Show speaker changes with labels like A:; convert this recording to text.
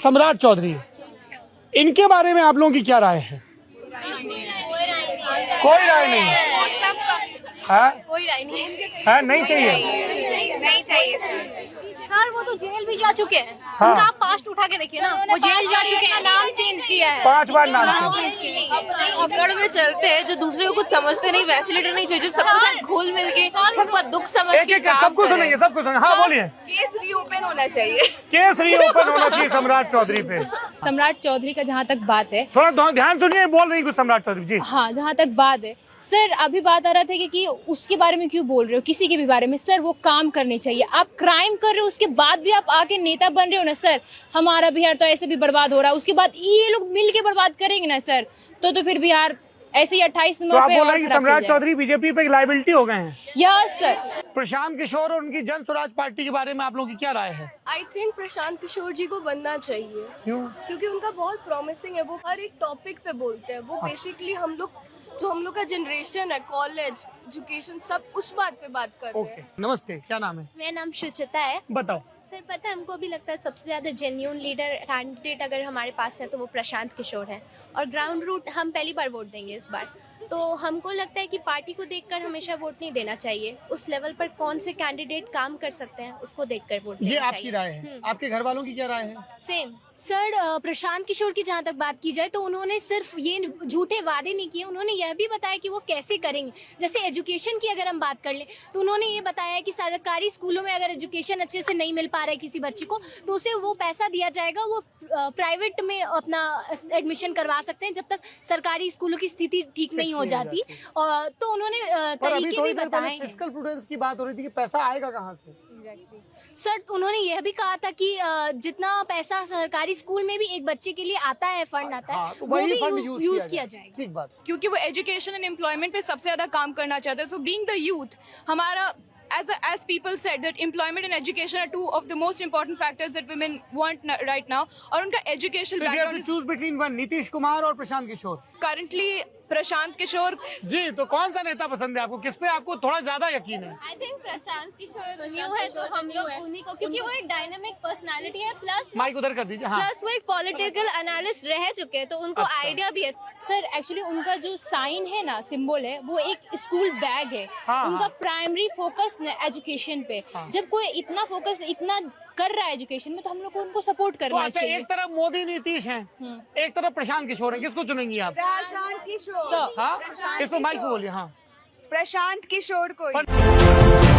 A: सम्राट चौधरी, इनके बारे में आप लोगों की क्या राय है? कोई राय नहीं है?
B: कोई राय नहीं
A: है? नहीं चाहिए?
B: नहीं चाहिए सर। वो तो जेल भी जा चुके हैं।
A: हाँ।
B: उनका आप पास्ट उठा के देखिए ना, वो जेल जा चुके हैं, नाम चेंज किया है
A: 5 बार नाम से।
C: अकड़ में चलते हैं, जो दूसरे को कुछ समझते नहीं, वैसे लीडर नहीं चाहिए जो सबके साथ घुल मिल के सबका दुख समझ के काम
A: सबको सुनेंगे, सबको सुनेंगे। हाँ बोलिए।
C: केस रीओपन होना चाहिए।
A: केस रीओपन होना चाहिए सम्राट चौधरी पे।
D: सम्राट चौधरी का जहाँ तक बात है,
A: थोड़ा ध्यान सुनिए, बोल रही कुछ सम्राट चौधरी जी।
D: हाँ जहाँ तक बात है सर, अभी बात आ रहा था कि उसके बारे में क्यों बोल रहे हो, किसी के भी बारे में। सर वो काम करने चाहिए। आप क्राइम कर रहे हो, उसके बाद भी आप आके नेता बन रहे हो ना सर। हमारा बिहार तो ऐसे भी बर्बाद हो रहा है, उसके बाद ये लोग मिल के बर्बाद करेंगे ना सर, तो फिर बिहार ऐसे ही 28
A: तो
D: नंबर
A: आप
D: पे
A: बोल
D: और
A: रहे हैं कि
D: खराब चल
A: सम्राट
D: जाएगा।
A: चौधरी बीजेपी पे लायबिलिटी हो गए हैं?
D: Yes sir.
A: प्रशांत किशोर और उनकी जन स्वराज पार्टी के बारे में आप लोगों की क्या राय है?
E: आई थिंक प्रशांत किशोर जी को बनना चाहिए।
A: क्यों?
E: क्योंकि उनका बहुत प्रॉमिसिंग है, वो हर एक टॉपिक पे बोलते हैं। वो बेसिकली हम लोग का जनरेशन है, कॉलेज एजुकेशन सब उस बात पे बात कर रहे
A: ओके,
E: हैं।
A: नमस्ते, क्या नाम है?
B: मेरा नाम शुचिता है।
A: बताओ।
B: सर पता है, हमको भी लगता है सबसे ज्यादा जेन्यून लीडर कैंडिडेट अगर हमारे पास है तो वो प्रशांत किशोर है। और ग्राउंड रूट हम पहली बार वोट देंगे इस बार, तो हमको लगता है कि पार्टी को देखकर हमेशा वोट नहीं देना चाहिए। उस लेवल पर कौन से कैंडिडेट काम कर सकते हैं उसको देखकर वोट
A: ये
B: देना
A: आपकी
B: चाहिए।
A: राय है? आपके घर वालों की क्या राय है?
B: सेम।
F: सर प्रशांत किशोर की जहाँ तक बात की जाए तो उन्होंने सिर्फ ये झूठे वादे नहीं किए, उन्होंने यह भी बताया कि वो कैसे करेंगे। जैसे एजुकेशन की अगर हम बात कर लें तो उन्होंने ये बताया कि सरकारी स्कूलों में अगर एजुकेशन अच्छे से नहीं मिल पा रहा है किसी बच्चे को तो उसे वो पैसा दिया जाएगा, वो प्राइवेट में अपना एडमिशन करवा सकते हैं जब तक सरकारी स्कूलों की स्थिति ठीक नहीं हो जाती। और तो उन्होंने तरीके भी बताए।
A: फिस्कल प्रूडेंस की बात हो रही थी कि पैसा आएगा कहाँ से?
F: सर उन्होंने यह भी कहा था कि जितना पैसा सरकारी स्कूल में भी एक बच्चे के लिए आता है, फंड आता है,
A: तो
F: वो
A: वही
F: भी
A: फंड
F: यूज किया जाएगा।
A: ठीक बात।
C: क्योंकि वो एजुकेशन एंड एम्प्लॉयमेंट पे सबसे ज्यादा काम करना चाहते हैं। सो बीइंग द यूथ, हमारा as people said that employment and education are two of the most important factors that women want right now. और उनका education
A: So you have
C: background
A: to
C: is
A: choose between one, Nitish Kumar और Prashant Kishor.
C: currently Prashant Kishor.
A: जी, तो कौन सा नेता पसंद है आपको? किस पे आपको थोड़ा ज्यादा यकीन है?
G: I think Prashant Kishor new है तो हम लोग उन्हीं को, क्योंकि वो एक डायनामिक पर्सनालिटी है, प्लस
A: माइक उधर कर दीजिए। हाँ।
G: वो एक पॉलिटिकल एनालिस्ट रह चुके हैं तो उनको आइडिया भी है।
D: सर एक्चुअली उनका जो साइन है ना, सिंबल है, वो एक स्कूल बैग है।
A: हाँ,
D: उनका
A: हाँ।
D: प्राइमरी फोकस एजुकेशन पे। जब कोई इतना फोकस इतना कर रहा है एजुकेशन में तो हम लोग को उनको सपोर्ट
A: तो
D: करना
A: अच्छा,
D: चाहिए।
A: एक तरफ मोदी नीतीश हैं, एक तरफ प्रशांत किशोर हैं, किसको चुनेंगी आप?
C: प्रशांत किशोर।
A: हाँ, इस पर माइक पे बोलिए। हाँ,
C: प्रशांत किशोर को।